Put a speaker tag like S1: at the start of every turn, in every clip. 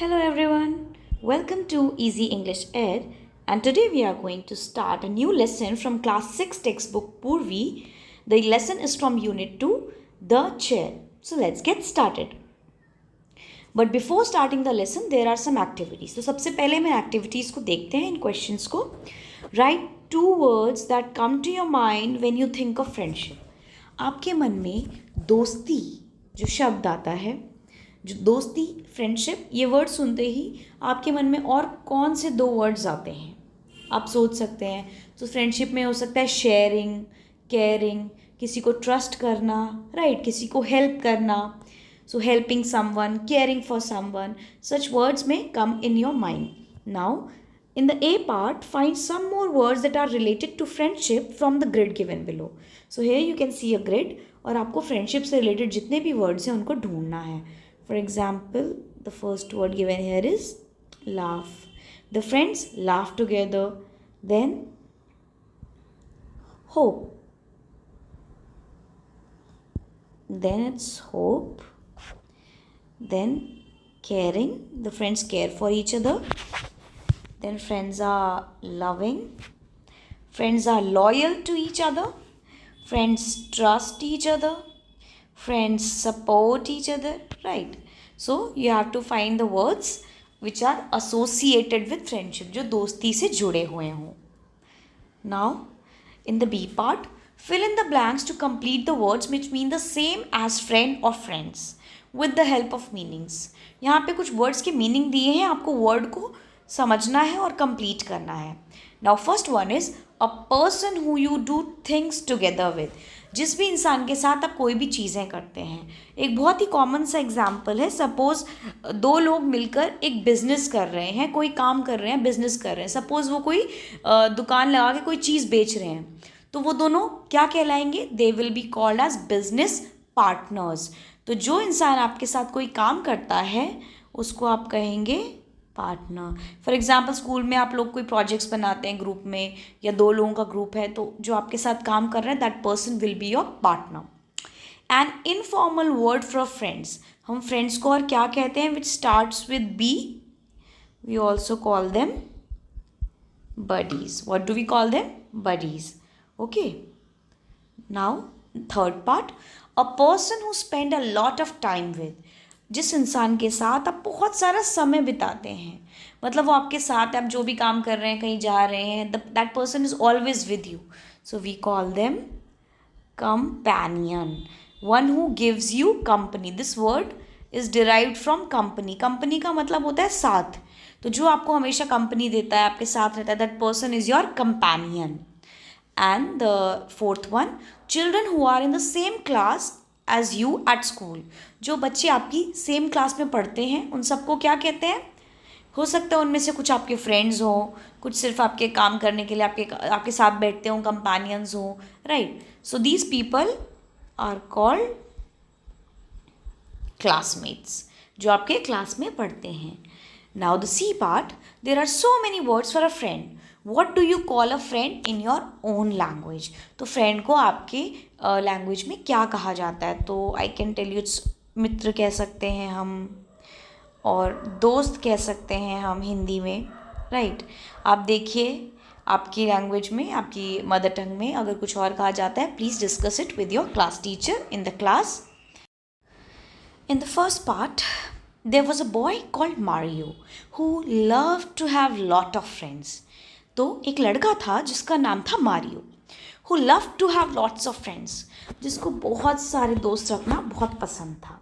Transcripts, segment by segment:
S1: Hello everyone, welcome to Easy English Ed, and today we are going to start a new lesson from class 6 textbook Purvi. The lesson is from unit 2, The Chair. So let's get started. But before starting the lesson there are some activities. तो सबसे पहले हम activities को देखते हैं, इन questions को. Write 2 words that come to your mind when you think of friendship. आपके मन में दोस्ती जो शब्द आता है, जो दोस्ती फ्रेंडशिप ये वर्ड सुनते ही आपके मन में और कौन से 2 वर्ड्स आते हैं आप सोच सकते हैं. तो फ्रेंडशिप में हो सकता है शेयरिंग, केयरिंग, किसी को ट्रस्ट करना, राइट, किसी को हेल्प करना. So helping someone, caring for someone, such words में come in your mind. Now in the A part, find some more words that are related to friendship from the grid given below. So here you can see a grid और आपको friendship से related जितने भी words हैं उनको ढूंढना है. For example, the first word given here is laugh. The friends laugh together. Then hope. Then it's hope. Then caring. The friends care for each other. Then friends are loving. Friends are loyal to each other. Friends trust each other. Friends support each other, right? So you have to find the words which are associated with friendship, जो दोस्ती से जुड़े हुए हों. Now in the B part, fill in the blanks to complete the words which mean the same as friend or friends with the help of meanings. यहाँ पे कुछ words के meaning दिए हैं, आपको word को समझना है और complete करना है. Now first one is a person who you do things together with. जिस भी इंसान के साथ आप कोई भी चीज़ें करते हैं. एक बहुत ही कॉमन सा एग्जाम्पल है, सपोज़ 2 लोग मिलकर एक बिज़नेस कर रहे हैं, कोई काम कर रहे हैं, बिज़नेस कर रहे हैं. सपोज़ वो कोई दुकान लगा के कोई चीज़ बेच रहे हैं, तो वो दोनों क्या कहलाएंगे? They will be called as business partners. तो जो इंसान आपके साथ कोई काम करता है उसको आप कहेंगे पार्टनर. फॉर एग्जाम्पल स्कूल में आप लोग कोई प्रोजेक्ट्स बनाते हैं ग्रुप में, या 2 लोगों का ग्रुप है, तो जो आपके साथ काम कर रहे हैं that person will be your partner. An informal word for friends, हम फ्रेंड्स को और क्या कहते हैं which starts with B? We also call them buddies. What do we call them? Buddies. Okay. Now third part, a person who spend a lot of time with. जिस इंसान के साथ आप बहुत सारा समय बिताते हैं, मतलब वो आपके साथ, आप जो भी काम कर रहे हैं, कहीं जा रहे हैं, that person is always with you. So we call them companion. One who gives you company. This word is derived from company. Company का मतलब होता है साथ. तो जो आपको हमेशा कंपनी देता है, आपके साथ रहता है, that person is your companion. And the fourth one, children who are in the same class as you at school. जो बच्चे आपकी सेम क्लास में पढ़ते हैं उन सबको क्या कहते हैं? हो सकता है उनमें से कुछ आपके फ्रेंड्स हों, कुछ सिर्फ आपके काम करने के लिए आपके साथ बैठते हों, कंपेनियंस हों, right. So these people are called classmates, जो आपके क्लास में पढ़ते हैं. Now the C part, there are so many words for a friend. What do you call a friend in your own language? तो friend को आपके language में क्या कहा जाता है? तो I can tell you, it's मित्र कह सकते हैं हम, और दोस्त कह सकते हैं हम हिंदी में, राइट. आप देखिए आपकी लैंग्वेज में, आपकी मदर टंग में अगर कुछ और कहा जाता है, please discuss it with your class teacher in the class. In the first part, there was a boy called Mario who loved to have lot of friends. तो एक लड़का था जिसका नाम था Mario, who loved to have lots of friends, जिसको बहुत सारे दोस्त रखना बहुत पसंद था.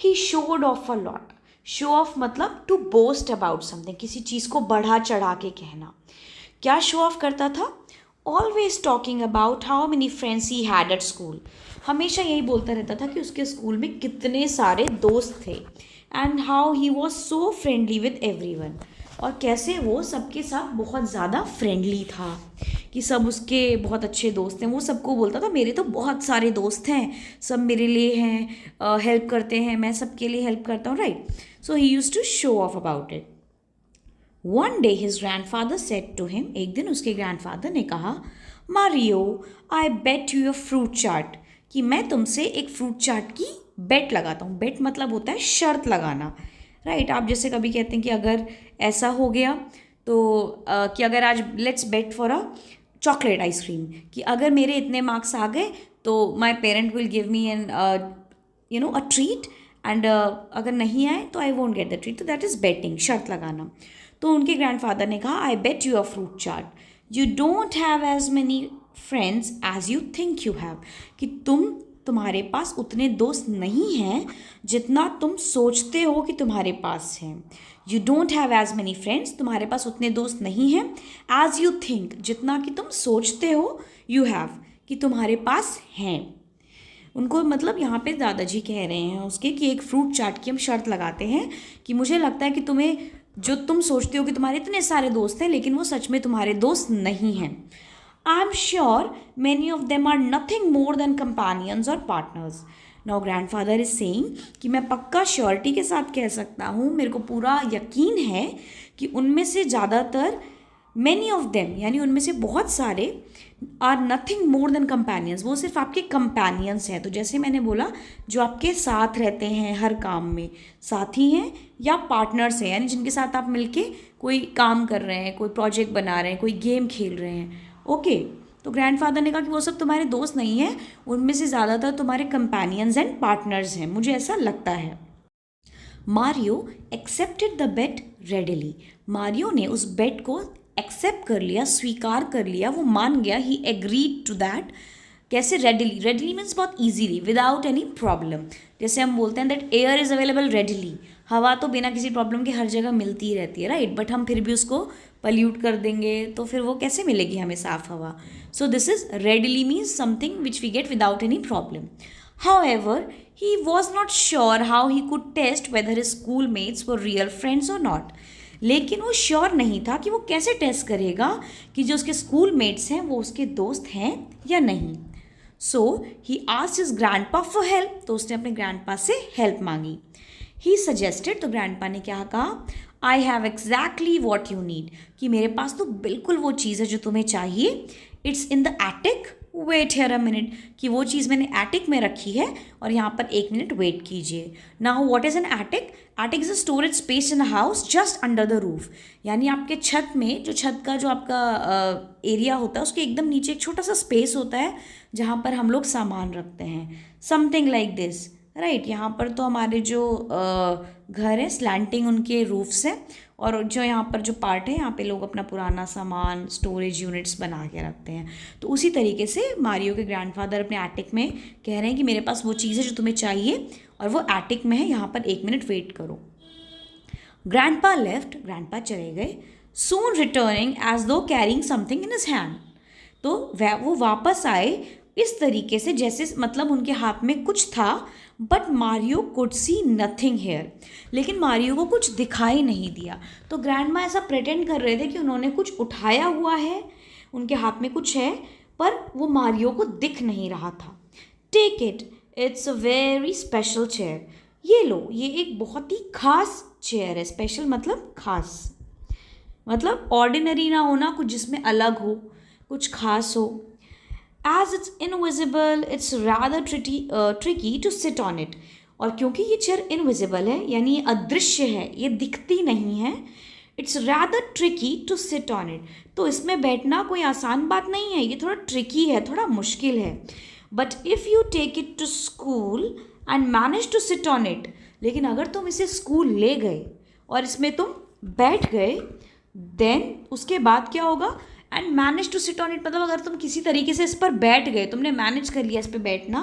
S1: He showed off a lot. Show off मतलब to boast about something, किसी चीज़ को बढ़ा चढ़ा के कहना. क्या show off करता था? Always talking about how many friends he had at school. हमेशा यही बोलता रहता था कि उसके स्कूल में कितने सारे दोस्त थे. And how he was so friendly with everyone, और कैसे वो सबके साथ बहुत ज़्यादा फ्रेंडली था, कि सब उसके बहुत अच्छे दोस्त हैं. वो सबको बोलता था मेरे तो बहुत सारे दोस्त हैं, सब मेरे लिए हैं, हेल्प करते हैं, मैं सबके लिए हेल्प करता हूँ, right. So he used to show off about it. One day his grandfather said to him, एक दिन उसके ग्रैंडफादर ने कहा, Mario I bet you a fruit chaat, कि मैं तुमसे एक फ्रूट चाट की बेट लगाता हूँ. बेट मतलब होता है शर्त लगाना, राइट। आप जैसे कभी कहते हैं कि अगर ऐसा हो गया तो कि अगर आज let's bet for a chocolate ice cream, कि अगर मेरे इतने मार्क्स आ गए तो my parent will give me an a treat, and अगर नहीं आए तो I won't get the treat. तो दैट इज़ बेटिंग, शर्त लगाना। तो उनके ग्रैंडफादर ने कहा, I bet you a fruit chaat, you don't have as many friends as you think you have, कि तुम्हारे पास उतने दोस्त नहीं हैं जितना तुम सोचते हो कि तुम्हारे पास हैं। You don't have as many friends, तुम्हारे पास उतने दोस्त नहीं हैं, एज यू थिंक, जितना कि तुम सोचते हो, यू हैव, कि तुम्हारे पास हैं। उनको मतलब यहाँ पे दादाजी कह रहे हैं उसके कि एक फ्रूट चाट की हम शर्त लगाते हैं कि मुझे लगता है कि तुम्हें, जो तुम सोचते हो कि तुम्हारे इतने सारे दोस्त हैं, लेकिन वो सच में तुम्हारे दोस्त नहीं हैं। I am sure many of them are nothing more than companions और partners. Now grandfather is saying कि मैं पक्का श्योरिटी के साथ कह सकता हूँ, मेरे को पूरा यकीन है कि उनमें से ज़्यादातर, मैनी ऑफ देम यानी उनमें से बहुत सारे, are nothing more than companions, वो सिर्फ आपके कंपेनियंस हैं। तो जैसे मैंने बोला, जो आपके साथ रहते हैं हर काम में, साथी हैं या पार्टनर्स हैं, यानी जिनके साथ आप मिलके कोई काम कर रहे हैं, कोई प्रोजेक्ट बना रहे हैं, कोई गेम खेल रहे हैं। ओके, तो ग्रैंडफादर ने कहा कि वो सब तुम्हारे दोस्त नहीं हैं, उनमें से ज़्यादातर तुम्हारे कंपेनियंस एंड पार्टनर्स हैं, मुझे ऐसा लगता है। Mario accepted the bet readily, Mario ने उस बेट को एक्सेप्ट कर लिया, स्वीकार कर लिया, वो मान गया, ही एग्रीड टू दैट। कैसे? रेडिली, रेडिली मीन्स बहुत ईजीली, विदाउट एनी प्रॉब्लम। जैसे हम बोलते हैं that air is available readily, हवा तो बिना किसी प्रॉब्लम के हर जगह मिलती ही रहती है, राइट, बट हम फिर भी उसको पल्यूट कर देंगे तो फिर वो कैसे मिलेगी हमें साफ हवा। So this is readily means something which we get without any problem. However, he was not sure how he could test whether his schoolmates were real friends or not. लेकिन वो श्योर नहीं था कि वो कैसे टेस्ट करेगा कि जो उसके स्कूल मेट्स हैं वो उसके दोस्त हैं या नहीं। So he asked his grandpa for help, तो उसने अपने ग्रैंडपा से हेल्प मांगी। ही सजेस्टेड, तो ग्रैंडपा ने क्या कहा, I have exactly what you need, कि मेरे पास तो बिल्कुल वो चीज़ है जो तुम्हें चाहिए। It's in the attic, wait here a minute, कि वो चीज़ मैंने एटिक में रखी है और यहाँ पर 1 मिनट वेट कीजिए। Now what is an attic? Attic is a storage space in a house just under the roof, यानी आपके छत में, जो छत का जो आपका एरिया होता है उसके एकदम नीचे एक छोटा सा स्पेस होता है जहाँ पर हम लोग सामान रखते हैं, समथिंग लाइक दिस, राइट। यहाँ पर तो हमारे जो घर है स्लैंटिंग उनके रूफ्स हैं, और जो यहाँ पर जो पार्ट है यहाँ पे लोग अपना पुराना सामान, स्टोरेज यूनिट्स बना के रखते हैं। तो उसी तरीके से मारियो के ग्रैंडफादर अपने एटिक में कह रहे हैं कि मेरे पास वो चीज़ है जो तुम्हें चाहिए और वो एटिक में है, यहाँ पर 1 मिनट वेट करो। ग्रैंडपा लेफ्ट, ग्रैंडपा चले गए, सून रिटर्निंग एज दो carrying something in his hand, तो वो वापस आए इस तरीके से जैसे मतलब उनके हाथ में कुछ था, but Mario could see nothing here, लेकिन मारियो को कुछ दिखाई नहीं दिया। तो ग्रैंडमा ऐसा प्रेटेंड कर रहे थे कि उन्होंने कुछ उठाया हुआ है, उनके हाथ में कुछ है, पर वो मारियो को दिख नहीं रहा था। Take it, it's a very special chair, ये लो, ये एक बहुत ही खास चेयर है। स्पेशल मतलब खास, मतलब ऑर्डिनरी ना होना, कुछ जिसमें अलग हो, कुछ खास हो। As it's invisible, it's rather tricky to sit on it. और क्योंकि ये चेयर इनविजिबल है, यानी ये अदृश्य है, ये दिखती नहीं है, it's rather tricky to sit on it, तो इसमें बैठना कोई आसान बात नहीं है, ये थोड़ा ट्रिकी है, थोड़ा मुश्किल है। But if you take it to school and manage to sit on it, लेकिन अगर तुम इसे स्कूल ले गए और इसमें तुम बैठ गए, देन उसके बाद क्या होगा? And manage to sit on it, मतलब अगर तुम किसी तरीके से इस पर बैठ गए, तुमने मैनेज कर लिया इस पर बैठना,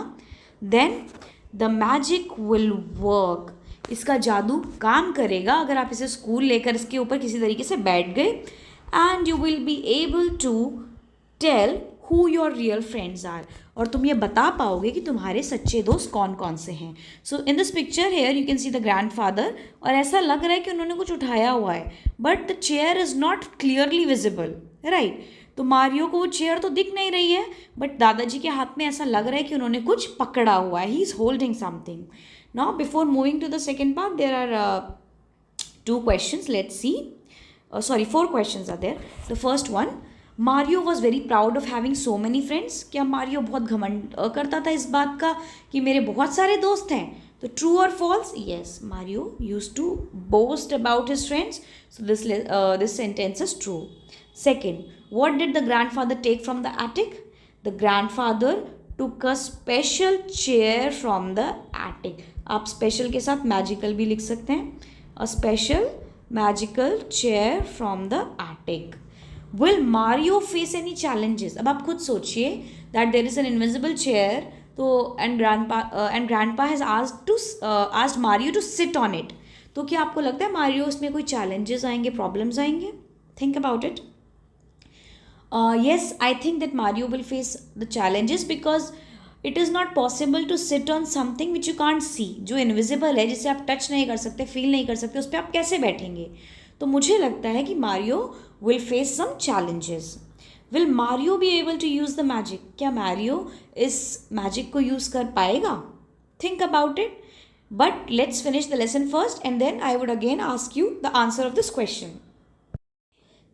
S1: then the magic will work, इसका जादू काम करेगा अगर आप इसे स्कूल लेकर इसके ऊपर किसी तरीके से बैठ गए। And you will be able to tell who your real friends are, और तुम ये बता पाओगे कि तुम्हारे सच्चे दोस्त कौन कौन से हैं। So in this picture here you can see the grandfather, और ऐसा लग रहा है कि उन्होंने कुछ उठाया हुआ है, but the chair is not clearly visible, right. तो मारियो को वो चेयर तो दिख नहीं रही है, बट दादाजी के हाथ में ऐसा लग रहा है कि उन्होंने कुछ पकड़ा हुआ है, he is holding something. Now before moving to the second part, there are 2 questions, let's see. 4 questions are there. The first one, Mario was very proud of having so many friends, क्या Mario बहुत घमंड करता था इस बात का कि मेरे बहुत सारे दोस्त हैं? तो ट्रू और false? Yes, Mario use to boast about his friends, so this sentence is true. Second, what did the grandfather take from the attic? The grandfather took a special chair from the attic. आप special के साथ magical भी लिख सकते हैं. A special magical chair from the attic. Will Mario face any challenges? अब आप खुद सोचिए that there is an invisible chair, तो and grandpa has asked Mario to sit on it. तो क्या आपको लगता है Mario उसमें कोई challenges आएंगे, problems आएंगे? Think about it. Yes, I think that Mario will face the challenges because it is not possible to sit on something which you can't see. जो invisible है, जिसे आप touch नहीं कर सकते, feel नहीं कर सकते, उस पर आप कैसे बैठेंगे? तो मुझे लगता है कि Mario will face some challenges. Will Mario be able to use the magic? क्या Mario इस magic को use कर पाएगा? Think about it. But let's finish the lesson first and then I would again ask you the answer of this question.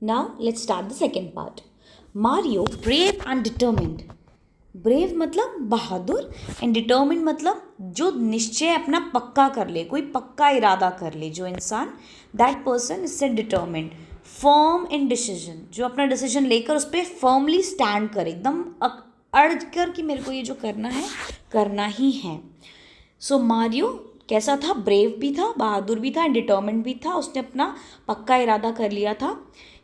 S1: Now let's start the second part. Mario brave and determined. Brave मतलब बहादुर, and determine मतलब जो निश्चय अपना पक्का कर ले, कोई पक्का इरादा कर ले जो इंसान, that person is said determined. Firm in decision, जो अपना डिसीजन लेकर उस पर फर्मली स्टैंड करे, एकदम अड़ कर कि मेरे को ये जो करना है करना ही है. सो मारियो कैसा था? ब्रेव भी था, बहादुर भी था, एंड डिटर्मिन्ड भी था. उसने अपना पक्का इरादा कर लिया था.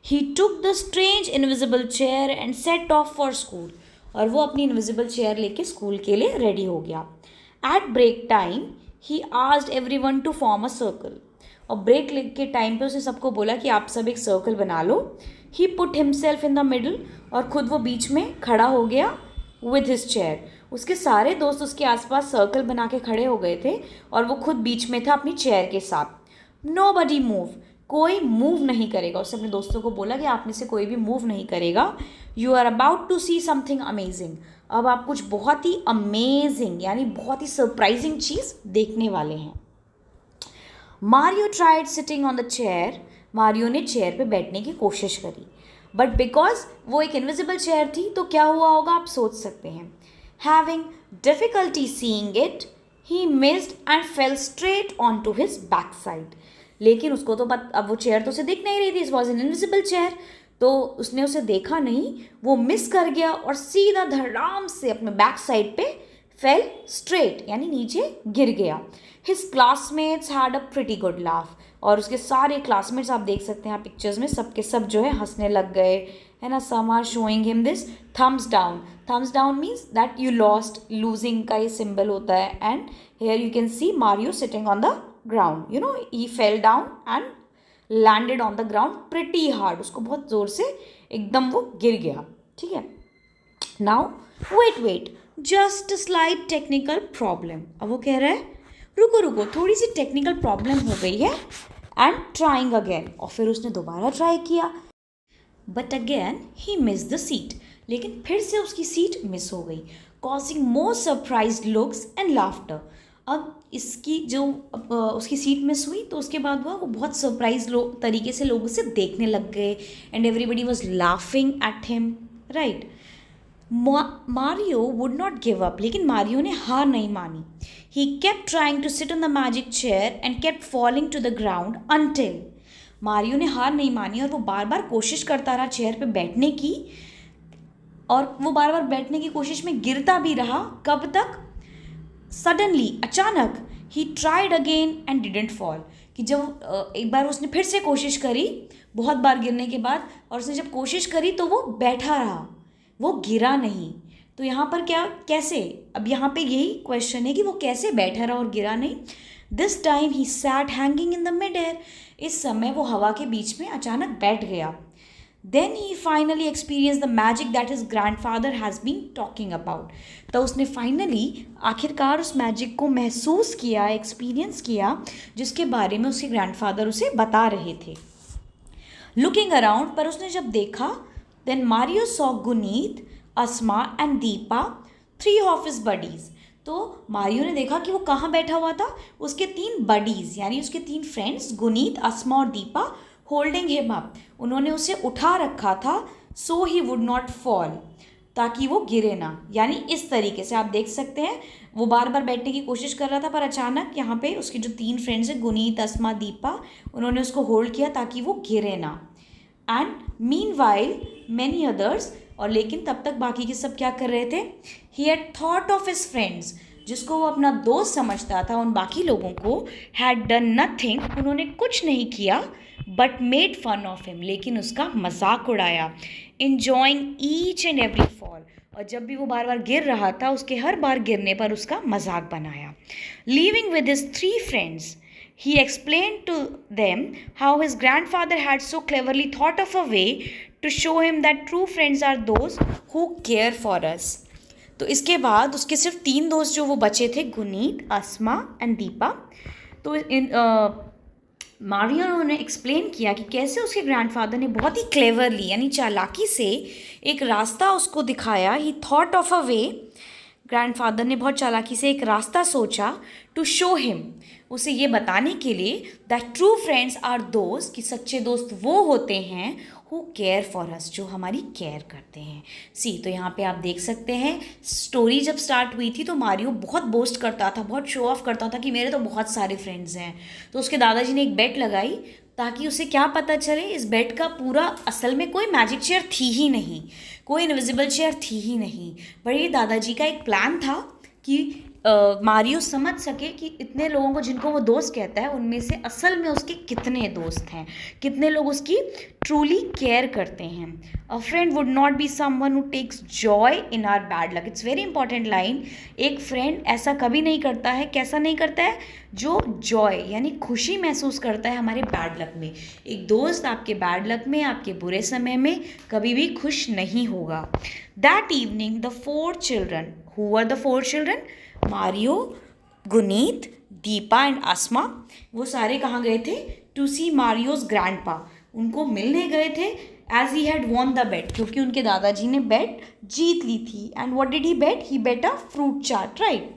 S1: He took the strange invisible chair and set off for school. और वो अपनी इनविजिबल चेयर लेके स्कूल के लिए रेडी हो गया. At break time, he asked everyone to form a circle. और ब्रेक के टाइम पे उसने सबको बोला कि आप सब एक सर्कल बना लो. He put himself in the middle, और खुद वो बीच में खड़ा हो गया with his chair. उसके सारे दोस्त उसके आसपास सर्कल बना के खड़े हो गए थे और वो खुद बीच में था अपनी चेयर के साथ. Nobody moved. कोई मूव नहीं करेगा. उसने अपने दोस्तों को बोला कि आप में से कोई भी मूव नहीं करेगा. You are about to see something amazing. अब आप कुछ बहुत ही अमेजिंग यानी बहुत ही सरप्राइजिंग चीज़ देखने वाले हैं. Mario tried sitting on the chair. Mario ने चेयर पे बैठने की कोशिश करी, बट बिकॉज वो एक इनविजिबल चेयर थी तो क्या हुआ होगा आप सोच सकते हैं. Having difficulty seeing it, he missed and fell straight on to his back side. लेकिन उसको तो अब वो चेयर तो उसे दिख नहीं रही थी. It was an invisible chair. तो उसने उसे देखा नहीं, वो मिस कर गया और सीधा धड़ाम से अपने बैक साइड पे फेल स्ट्रेट यानी नीचे गिर गया. His classmates had a pretty good laugh. और उसके सारे क्लासमेट्स आप देख सकते हैं पिक्चर्स में, सब के सब जो है हंसने लग गए, है ना. Some are showing him this thumbs down. Thumbs down means that you lost, losing का ये सिंबल होता है. And here you can see Mario sitting on the ground. You know, he fell down and landed on the ground pretty hard. उसको बहुत ज़ोर से एकदम वो गिर गया. ठीक है. Now wait, just a slight technical problem. अब वो कह रहा है रुको थोड़ी सी टेक्निकल प्रॉब्लम हो गई है. And trying again. और फिर उसने दोबारा ट्राई किया, but again he miss the seat. लेकिन फिर से उसकी सीट मिस हो गई, causing more surprise looks and laughter. अब इसकी जो उसकी सीट मिस हुई तो उसके बाद वो बहुत सरप्राइज तरीके से लोग उसे देखने लग गए, and everybody was laughing at him, right. Mario would not give up. लेकिन मारियो ने हार नहीं मानी. He kept trying to sit on the magic chair and kept falling to the ground until. Mario ने हार नहीं मानी और वो बार बार कोशिश करता रहा चेयर पे बैठने की, और वो बार बार बैठने की कोशिश में गिरता भी रहा. कब तक? सडनली, अचानक. He tried again and didn't fall. कि जब एक बार उसने फिर से कोशिश करी बहुत बार गिरने के बाद, और उसने जब कोशिश करी तो वो बैठा रहा, वो गिरा नहीं. तो यहाँ पर कैसे? अब यहाँ पे यही क्वेश्चन है कि वो कैसे बैठा रहा और गिरा नहीं. This time he sat hanging in the mid air. इस समय वो हवा के बीच में अचानक बैठ गया. Then he finally experienced the magic that his grandfather has been talking about. तो उसने फाइनली आखिरकार उस मैजिक को महसूस किया, एक्सपीरियंस किया, जिसके बारे में उसके ग्रैंडफादर उसे बता रहे थे. लुकिंग अराउंड, पर उसने जब देखा, then Mario saw Guneet, Asma and Deepa, 3 of his buddies. तो मारियो ने देखा कि वो कहाँ बैठा हुआ था. उसके 3 बडीज़ यानी उसके 3 फ्रेंड्स गुनीत, अस्मा और दीपा होल्डिंग हिम अप. उन्होंने उसे उठा रखा था, सो ही वुड नॉट फॉल. ताकि वो गिरे ना, यानी इस तरीके से आप देख सकते हैं वो बार बार बैठने की कोशिश कर रहा था, पर अचानक यहाँ पे उसकी जो 3 फ्रेंड्स हैं गुनीत, अस्मा, दीपा, उन्होंने उसको होल्ड किया ताकि वो गिरे ना। And mean while many others, और लेकिन तब तक बाकी के सब क्या कर रहे थे, he had thought of his friends, जिसको वो अपना दोस्त समझता था, उन बाकी लोगों को, हैड डन नथिंग, उन्होंने कुछ नहीं किया, but made fun of him, लेकिन उसका मजाक उड़ाया, enjoying each and every fall, और जब भी वो बार बार गिर रहा था उसके हर बार गिरने पर उसका मजाक बनाया। Leaving with his 3 friends, he explained to them how his grandfather had so cleverly thought of a way to show him that true friends are those who care for us. तो इसके बाद उसके सिर्फ 3 दोस्त जो वो बचे थे, गुनीत, अस्मा एंड दीपा, तो मारियो ने एक्सप्लेन किया कि कैसे उसके ग्रैंडफादर ने बहुत ही क्लेवरली यानी चालाकी से एक रास्ता उसको दिखाया। ही thought of a way, grandfather ने बहुत चालाकी से एक रास्ता सोचा, टू शो हिम, उसे ये बताने के लिए, दैट ट्रू फ्रेंड्स आर दोस्त, कि सच्चे दोस्त वो होते हैं, हु केयर फॉर अस, जो हमारी केयर करते हैं। सी, तो यहाँ पे आप देख सकते हैं स्टोरी जब स्टार्ट हुई थी तो मारियो बहुत बोस्ट करता था, बहुत शो ऑफ करता था कि मेरे तो बहुत सारे फ्रेंड्स हैं। तो उसके दादाजी ने एक बेट लगाई ताकि उसे क्या पता चले, इस बेट का पूरा असल में कोई मैजिक चेयर थी ही नहीं, कोई इनविजिबल चेयर थी ही नहीं, पर ये दादाजी का एक प्लान था कि मारियो समझ सके कि इतने लोगों को जिनको वो दोस्त कहता है उनमें से असल में उसके कितने दोस्त हैं, कितने लोग उसकी ट्रूली केयर करते हैं। A friend would not be someone who takes joy in our bad luck. It's very important line. एक फ्रेंड ऐसा कभी नहीं करता है, कैसा नहीं करता है, जो जॉय यानी खुशी महसूस करता है हमारे बैड लक में। एक दोस्त आपके बैड लक में, आपके बुरे समय में कभी भी खुश नहीं होगा। That evening the 4 children, who were the 4 children, Mario, Guneet, Deepa and Asma, वो सारे कहाँ गए थे, टू सी मारियोज ग्रैंडपा, उनको मिलने गए थे, as he had won the bet, क्योंकि उनके दादाजी ने बेट जीत ली थी। And what did he bet, he bet a fruit chaat, right.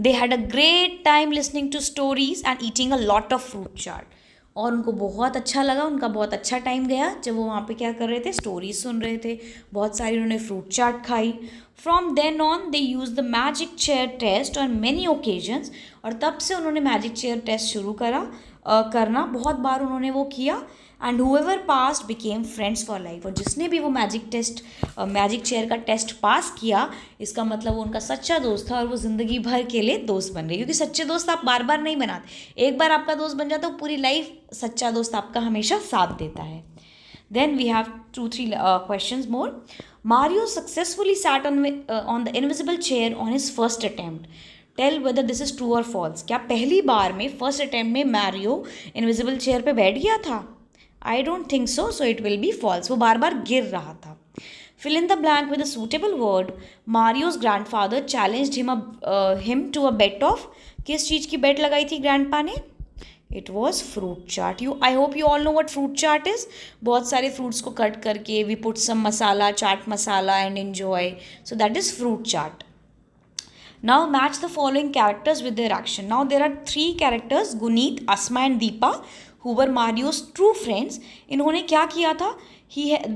S1: They had a great time listening to stories and eating a lot of fruit chaat, और उनको बहुत अच्छा लगा, उनका बहुत अच्छा टाइम गया जब वो वहाँ पे क्या कर रहे थे, स्टोरीज सुन रहे थे, बहुत सारी उन्होंने फ्रूट चाट खाई। From then on they use the magic chair test on many occasions, और तब से उन्होंने मैजिक चेयर टेस्ट शुरू करना बहुत बार उन्होंने वो किया। And whoever passed became friends for life, और जिसने भी वो मैजिक चेयर का टेस्ट पास किया, इसका मतलब वो उनका सच्चा दोस्त था और वो ज़िंदगी भर के लिए दोस्त बन गए, क्योंकि सच्चे दोस्त आप बार बार नहीं बनाते, एक बार आपका दोस्त बन जाता है पूरी लाइफ सच्चा दोस्त आपका हमेशा साथ देता है। Then we have 2-3 questions more. Mario successfully sat on the invisible chair on his first attempt. Tell whether this is true or false. क्या पहली बार में फर्स्ट अटेम्प्ट में मैरियो इनविजिबल चेयर पे बैठ गया था? I don't think so, so it will be false. वो बार बार गिर रहा था। Fill in the blank with a suitable word. Mario's grandfather challenged him to a bet of, किस चीज़ की बेट लगाई थी ग्रैंडपा ने? It was fruit chaat. I hope you all know what fruit chaat is. बहुत सारे फ्रूट्स को कट करके we put some masala, chaat masala and enjoy, so that is fruit chaat. Now match the following characters with their action. Now there are 3 characters, Guneet, Asma and Deepa, who were Mario's true friends. इन्होंने क्या किया था?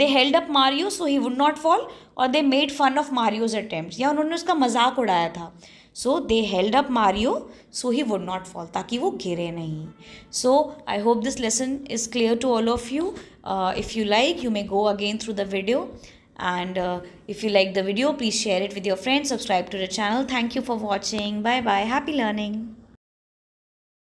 S1: They held up Mario so he would not fall, और they made fun of Mario's attempts, या उन्होंने उसका मजाक उड़ाया था। So they held up Mario so he would not fall, ताकि वो गिरे नहीं। So I hope this lesson is clear to all of you. If you like, you may go again through the video. And if you like the video, please share it with your friends, subscribe to the channel. Thank you for watching. Bye bye. Happy learning.